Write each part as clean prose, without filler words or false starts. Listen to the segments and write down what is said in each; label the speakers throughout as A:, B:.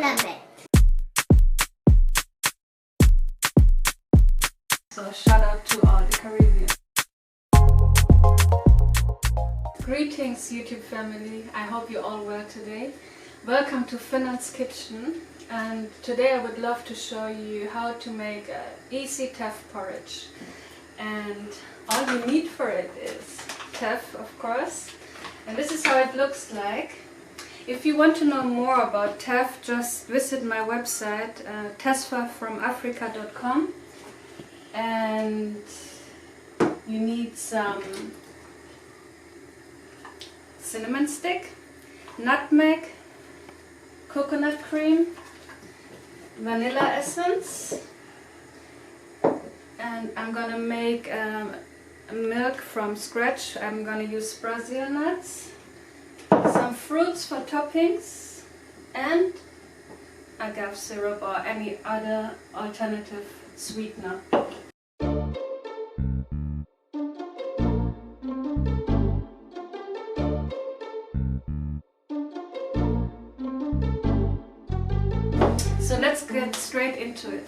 A: love it.
B: So shout out to all the Caribbean. Greetings YouTube family, I hope you all well today. Welcome to Fnan's kitchen, and today I would love to show you how to make easy Teff porridge. And all you need for it is Teff, of course, and this is how it looks like. If you want to know more about Teff, just visit my website tessfromafrica.com, and you need some cinnamon stick, nutmeg, coconut cream, vanilla essence, and I'm gonna make milk from scratch. I'm gonna use Brazil nuts, some fruits for toppings, and agave syrup or any other alternative sweetener. So let's get straight into it.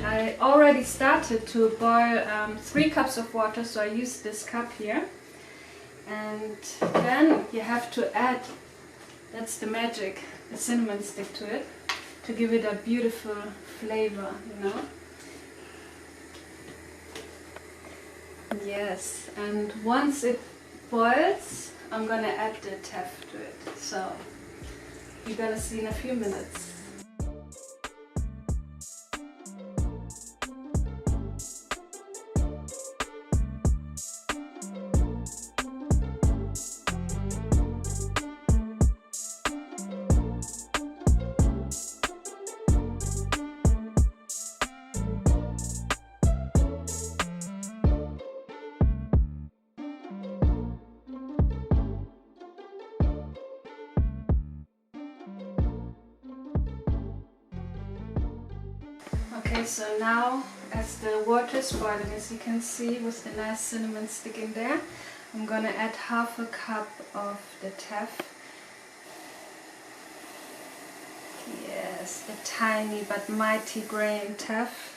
B: I already started to boil 3 cups of water, so I use this cup here. And then you have to add, that's the magic, the cinnamon stick to it, to give it a beautiful flavor, you know. Yes, and once it boils, I'm gonna add the Teff to it. So you're gonna see in a few minutes. Okay, so now as the water is boiling, as you can see with the nice cinnamon stick in there, I'm gonna add half a cup of the Teff. Yes, the tiny but mighty grain Teff.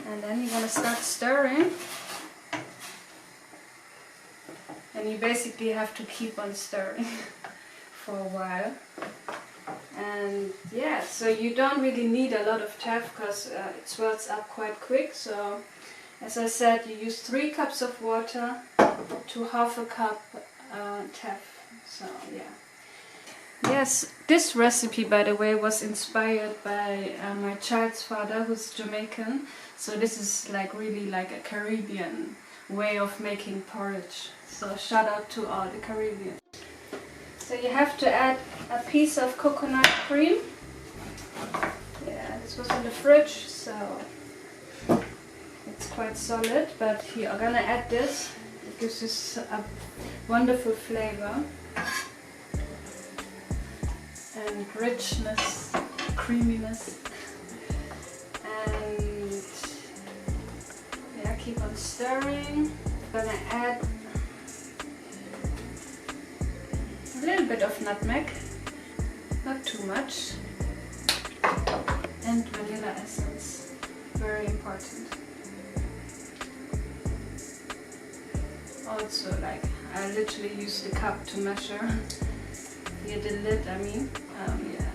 B: And then you're gonna start stirring. And you basically have to keep on stirring for a while. And yeah, so you don't really need a lot of Teff because it swells up quite quick. So as I said, you use 3 cups of water to half a cup Teff. So yeah. Yes, this recipe, by the way, was inspired by my child's father, who's Jamaican. So this is like really like a Caribbean way of making porridge. So shout out to all the Caribbean. So you have to add a piece of coconut cream. Yeah, this was in the fridge, so it's quite solid, but here I'm gonna add this. It gives us a wonderful flavor and richness, creaminess. And yeah, keep on stirring. I'm gonna add a little bit of nutmeg, not too much, and vanilla essence, very important. Also, like, I literally use the cup to measure, here the lid, I mean, yeah.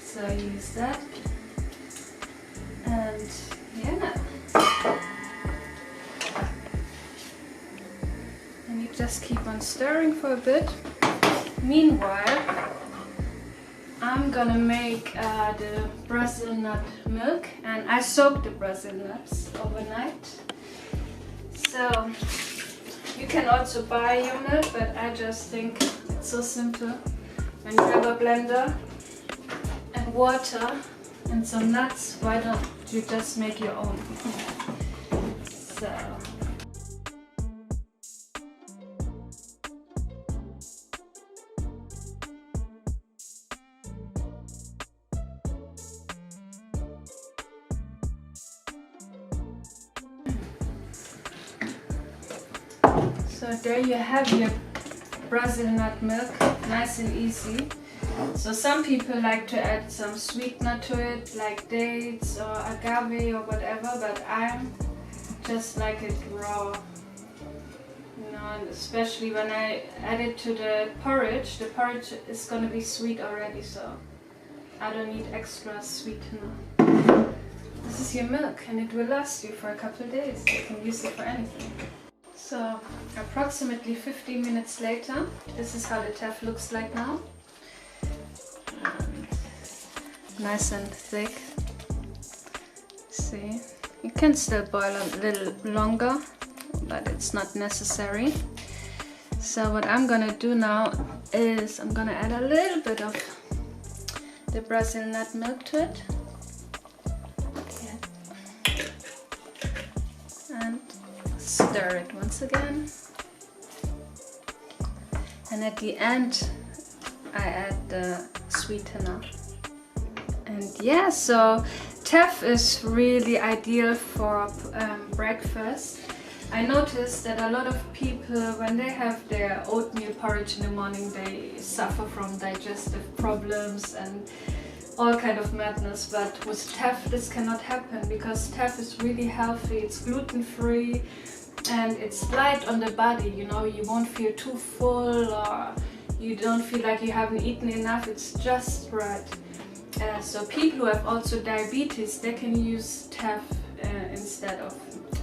B: So I use that, and yeah. Just keep on stirring for a bit. Meanwhile, I'm gonna make the Brazil nut milk, and I soaked the Brazil nuts overnight. So you can also buy your milk, but I just think it's so simple. When you have a blender and water and some nuts, why don't you just make your own? So So there you have your Brazil nut milk, nice and easy. So some people like to add some sweetener to it, like dates or agave or whatever, but I just like it raw. You know, and especially when I add it to the porridge is gonna be sweet already, so I don't need extra sweetener. This is your milk and it will last you for a couple of days. You can use it for anything. So approximately 15 minutes later, this is how the Teff looks like now. Nice and thick. See, you can still boil a little longer, but it's not necessary. So what I'm gonna do now is I'm gonna add a little bit of the Brazil nut milk to it. Yeah. And stir it once again. And at the end I add the sweetener. And yeah, so Teff is really ideal for breakfast. I noticed that a lot of people, when they have their oatmeal porridge in the morning, they suffer from digestive problems and all kind of madness. But with Teff this cannot happen, because Teff is really healthy, it's gluten-free and it's light on the body, you know, you won't feel too full or you don't feel like you haven't eaten enough, it's just right. So people who have also diabetes, they can use Teff instead of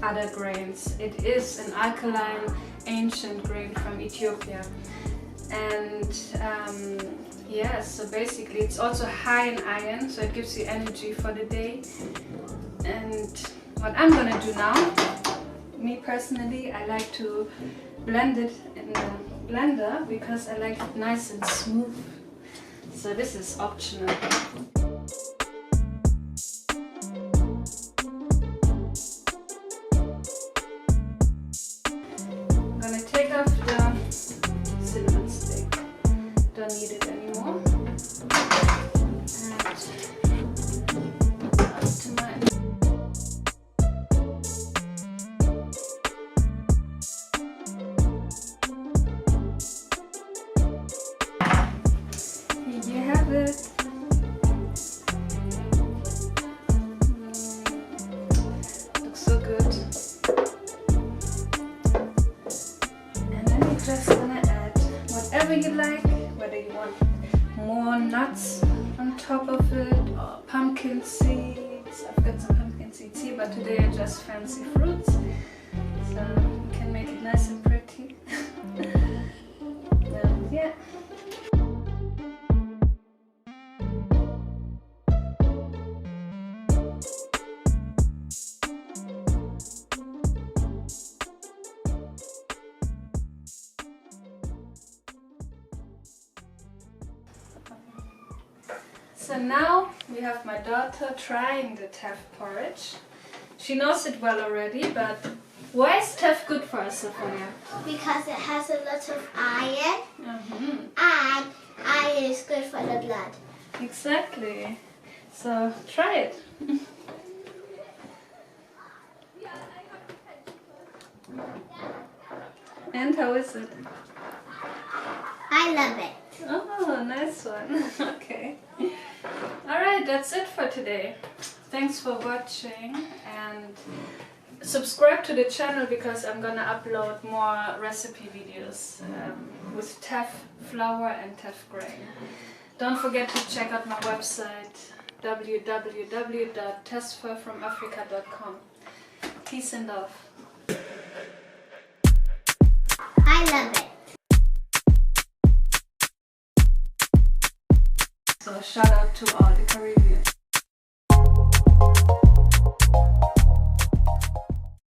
B: other grains. It is an alkaline ancient grain from Ethiopia, and yeah, so basically it's also high in iron, so it gives you energy for the day. And what I'm gonna do now, me personally, I like to blend it in the blender because I like it nice and smooth. So this is optional. I'm gonna take off the cinnamon stick. Don't need it anymore. And up to my you have it. Looks so good. And then you're just gonna add whatever you like, whether you want more nuts on top of it or pumpkin seeds. I've got some pumpkin seeds here, but today I just fancy fruits. So you can make it nice and pretty. And yeah. So now we have my daughter trying the Teff porridge. She knows it well already, but why is Teff good for us, Sophia?
A: Because it has a lot of iron, and iron is good for the blood.
B: Exactly. So try it. And how is it?
A: I love it.
B: Oh, nice one. Okay. Alright, that's it for today. Thanks for watching and subscribe to the channel because I'm gonna upload more recipe videos with Teff flour and Teff grain. Don't forget to check out my website www.testfromafrica.com. Peace and love.
A: I love it.
B: So shout out to all the Caribbean.